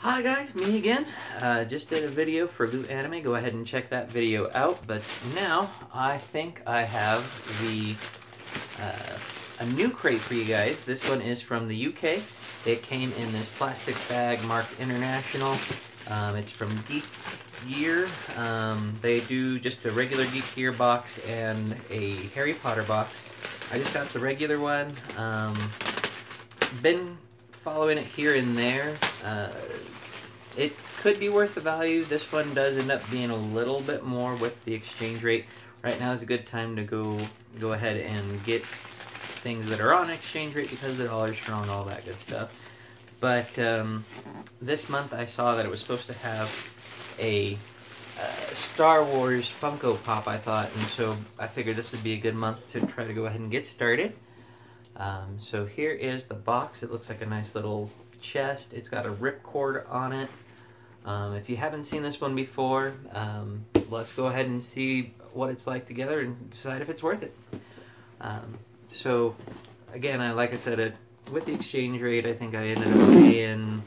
Hi guys, me again. Just did a video for Loot Anime. Go ahead and check that video out. But now I think I have a new crate for you guys. This one is from the UK. It came in this plastic bag marked International. It's from Geek. They do just a regular Geek Gear box and a Harry Potter box. I just got the regular one. Been following it here and there. It could be worth the value. This one does end up being a little bit more with the exchange rate. Right now is a good time to go ahead and get things that are on exchange rate because the dollar's strong, all that good stuff. But this month I saw that it was supposed to have a Star Wars Funko Pop, I thought, and so I figured this would be a good month to try to go ahead and get started. So here is the box. It looks like a nice little chest. It's got a ripcord on it. If you haven't seen this one before, let's go ahead and see what it's like together and decide if it's worth it. So again, like I said, with the exchange rate, I think I ended up paying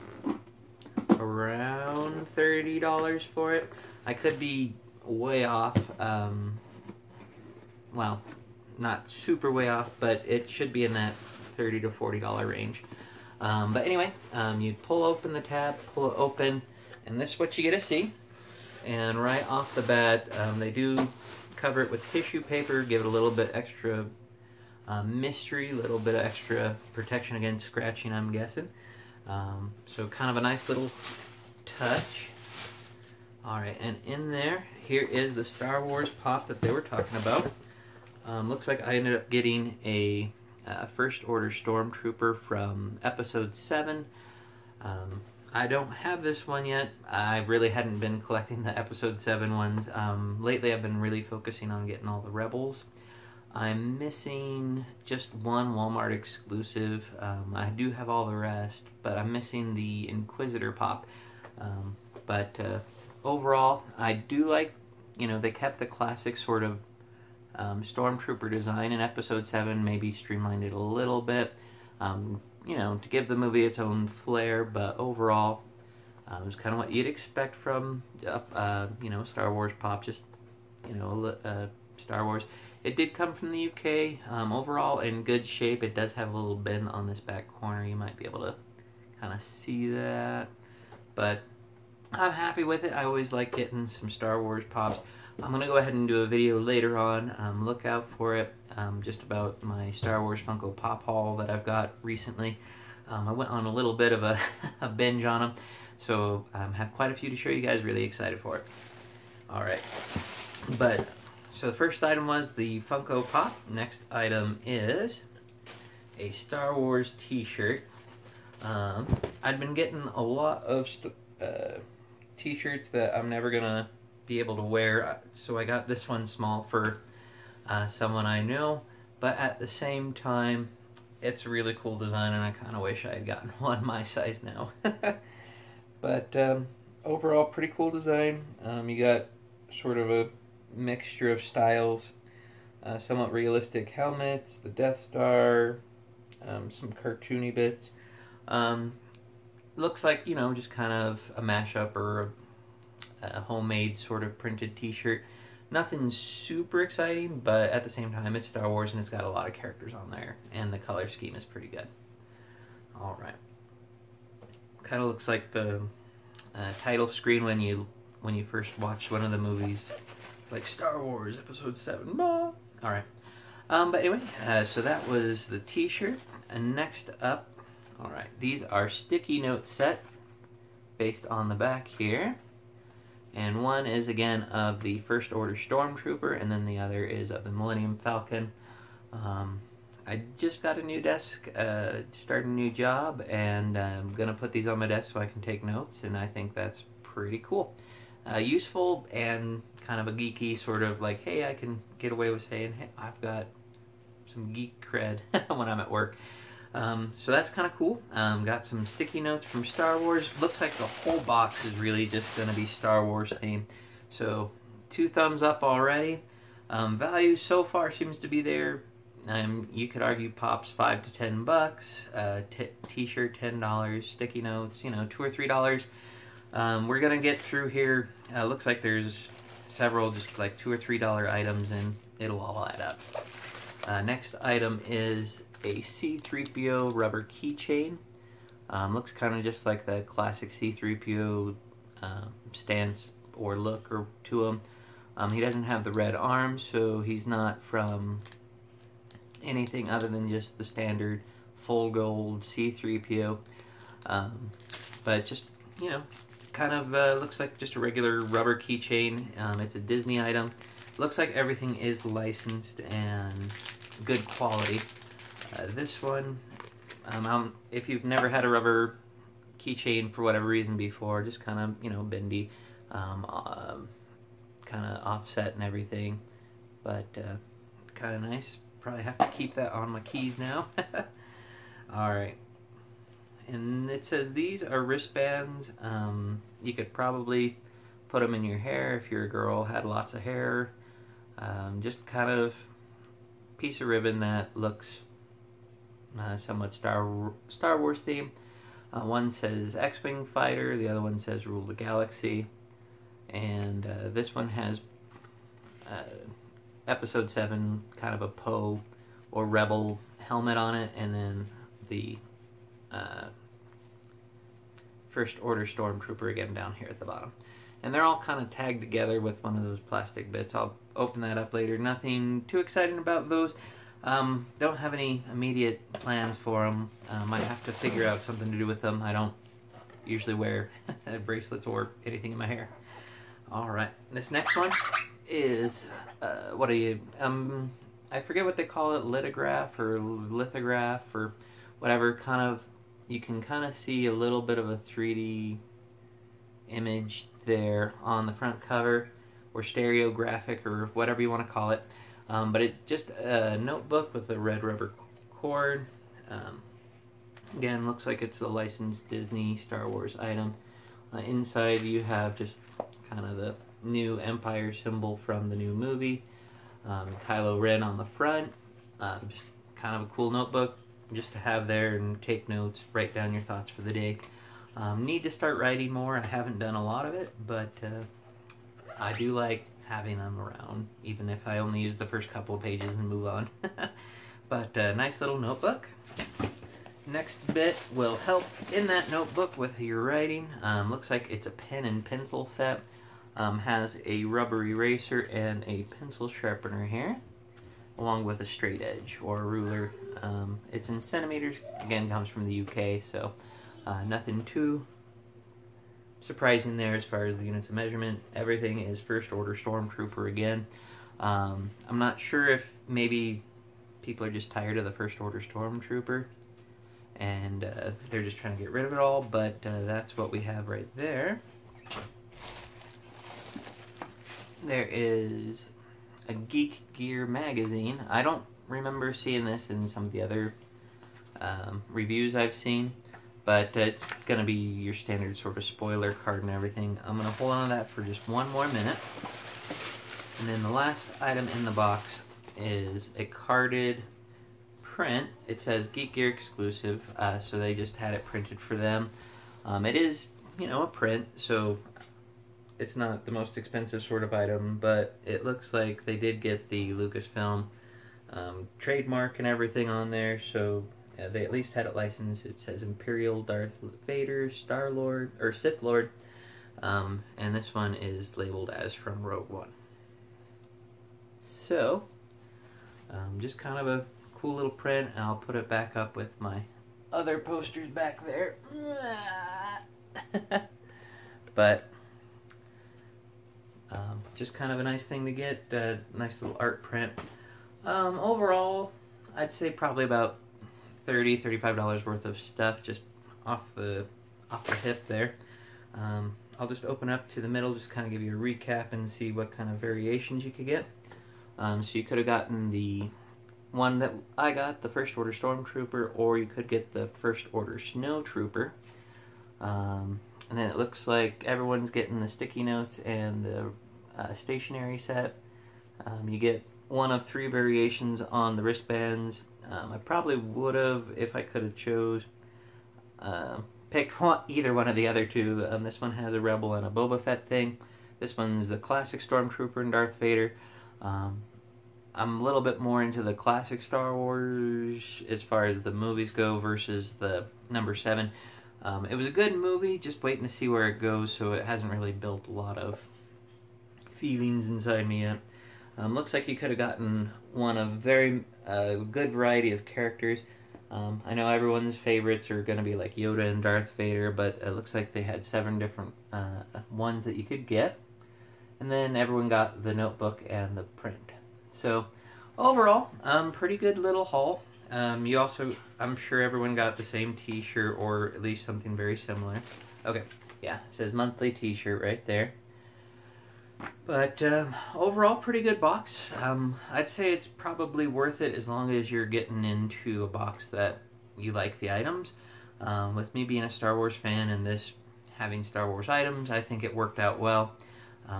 around $30 for it. I could be way off. Well, not super way off, but it should be in that $30 to $40 range. But anyway, you pull open the tab, pull it open, and this is what you get to see. And right off the bat, they do cover it with tissue paper, give it a little bit extra mystery, a little bit of extra protection against scratching, I'm guessing. So kind of a nice little touch. Alright, and in there, here is the Star Wars Pop that they were talking about. Looks like I ended up getting a First Order Stormtrooper from Episode 7. I don't have this one yet. I really hadn't been collecting the Episode 7 ones. Lately I've been really focusing on getting all the Rebels. I'm missing just one Walmart exclusive. I do have all the rest, but I'm missing the Inquisitor Pop. But overall, I do like, they kept the classic sort of Stormtrooper design in Episode 7, maybe streamlined it a little bit, to give the movie its own flair, but overall, it was kind of what you'd expect from, Star Wars Pop, just, Star Wars. It did come from the UK, overall in good shape. It does have a little bend on this back corner. You might be able to kind of see that, but I'm happy with it. I always like getting some Star Wars Pops. I'm going to go ahead and do a video later on, look out for it, just about my Star Wars Funko Pop haul that I've got recently. I went on a little bit of a binge on them, so have quite a few to show you guys, really excited for it. Alright, so the first item was the Funko Pop. Next item is a Star Wars t-shirt. I'd been getting a lot of t-shirts that I'm never going to be able to wear, so I got this one small for someone I know, but at the same time it's a really cool design and I kind of wish I had gotten one my size now. But overall pretty cool design. You got sort of a mixture of styles, somewhat realistic helmets, the Death Star, some cartoony bits. Looks like, just kind of a mashup or a homemade sort of printed t-shirt. Nothing super exciting, but at the same time it's Star Wars and it's got a lot of characters on there and the color scheme is pretty good. Alright. Kind of looks like the title screen when you first watched one of the movies, like Star Wars Episode 7. Alright. But anyway, so that was the t-shirt. And next up, alright, these are sticky note set based on the back here. And one is, again, of the First Order Stormtrooper, and then the other is of the Millennium Falcon. I just got a new desk, started a new job, and I'm going to put these on my desk so I can take notes, and I think that's pretty cool. Useful and kind of a geeky sort of like, hey, I can get away with saying, hey, I've got some geek cred when I'm at work. So that's kind of cool. Got some sticky notes from Star Wars. Looks like the whole box is really just going to be Star Wars themed. So 2 thumbs up already. Value so far seems to be there. You could argue Pop's $5 to $10, T-shirt $10, sticky notes, you know, $2 or $3. We're gonna get through here. Looks like there's several just like $2 or $3 items, and it'll all add up. Next item is a C-3PO rubber keychain. Looks kind of just like the classic C-3PO stance or look or to him. He doesn't have the red arms, so he's not from anything other than just the standard full gold C-3PO. But just, you know, kind of looks like just a regular rubber keychain. It's a Disney item. Looks like everything is licensed and good quality. This one, if you've never had a rubber keychain for whatever reason before, just kind of, you know, bendy, kind of offset and everything, but kind of nice. Probably have to keep that on my keys now. Alright, and it says these are wristbands. You could probably put them in your hair if you're a girl, had lots of hair. Just kind of piece of ribbon that looks somewhat Star Wars theme. One says X-Wing Fighter, the other one says Rule the Galaxy, and this one has Episode 7, kind of a Poe or Rebel helmet on it, and then the First Order Stormtrooper again down here at the bottom. And they're all kind of tagged together with one of those plastic bits. I'll open that up later. Nothing too exciting about those. Don't have any immediate plans for them. Might have to figure out something to do with them. I don't usually wear bracelets or anything in my hair. Alright, this next one is, what are you, I forget what they call it, lithograph or lithograph or whatever, kind of, you can kind of see a little bit of a 3D image there on the front cover, or stereographic, or whatever you want to call it. But it's just a notebook with a red rubber cord. Again, looks like it's a licensed Disney Star Wars item. Inside you have just kind of the new Empire symbol from the new movie. Kylo Ren on the front. Just kind of a cool notebook just to have there and take notes, write down your thoughts for the day. Need to start writing more. I haven't done a lot of it, but I do like having them around, even if I only use the first couple of pages and move on. But nice little notebook. Next bit will help in that notebook with your writing. Looks like it's a pen and pencil set. Has a rubber eraser and a pencil sharpener here, along with a straight edge or a ruler. It's in centimeters. Again, comes from the UK, so nothing too surprising there as far as the units of measurement. Everything is First Order Stormtrooper again. I'm not sure if maybe people are just tired of the First Order Stormtrooper and they're just trying to get rid of it all, but that's what we have right there. There is a Geek Gear magazine. I don't remember seeing this in some of the other reviews I've seen, but it's going to be your standard sort of spoiler card and everything. I'm going to hold on to that for just one more minute. And then the last item in the box is a carded print. It says Geek Gear exclusive, so they just had it printed for them. It is, you know, a print, so it's not the most expensive sort of item, but it looks like they did get the Lucasfilm trademark and everything on there, so they at least had it licensed. It says Imperial Darth Vader, Star-Lord, or Sith Lord, and this one is labeled as from Rogue One. So, just kind of a cool little print, and I'll put it back up with my other posters back there. But just kind of a nice thing to get, nice little art print. Overall, I'd say probably about $30, $35 worth of stuff just off the hip there. I'll just open up to the middle, just kind of give you a recap and see what kind of variations you could get. So you could have gotten the one that I got, the First Order Stormtrooper, or you could get the First Order Snowtrooper. And then it looks like everyone's getting the sticky notes and the stationery set. You get one of 3 variations on the wristbands. I probably would have, if I could have chose, picked either one of the other 2. This one has a Rebel and a Boba Fett thing. This one's the classic Stormtrooper and Darth Vader. I'm a little bit more into the classic Star Wars as far as the movies go versus the number 7. It was a good movie, just waiting to see where it goes, so it hasn't really built a lot of feelings inside me yet. Looks like you could have gotten one of very good variety of characters. I know everyone's favorites are going to be like Yoda and Darth Vader, but it looks like they had 7 different ones that you could get. And then everyone got the notebook and the print. So overall, pretty good little haul. You also, I'm sure everyone got the same t-shirt or at least something very similar. Okay, yeah, it says monthly t-shirt right there. But overall, pretty good box. I'd say it's probably worth it as long as you're getting into a box that you like the items. With me being a Star Wars fan and this having Star Wars items, I think it worked out well.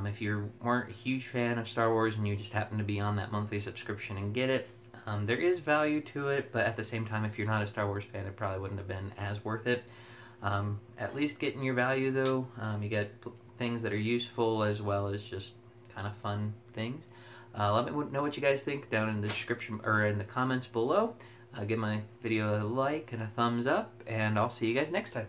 If you weren't a huge fan of Star Wars and you just happen to be on that monthly subscription and get it, there is value to it, but at the same time, if you're not a Star Wars fan, it probably wouldn't have been as worth it. At least getting your value, though. You get things that are useful as well as just kind of fun things. Let me know what you guys think down in the description or in the comments below. Give my video a like and a thumbs up, and I'll see you guys next time.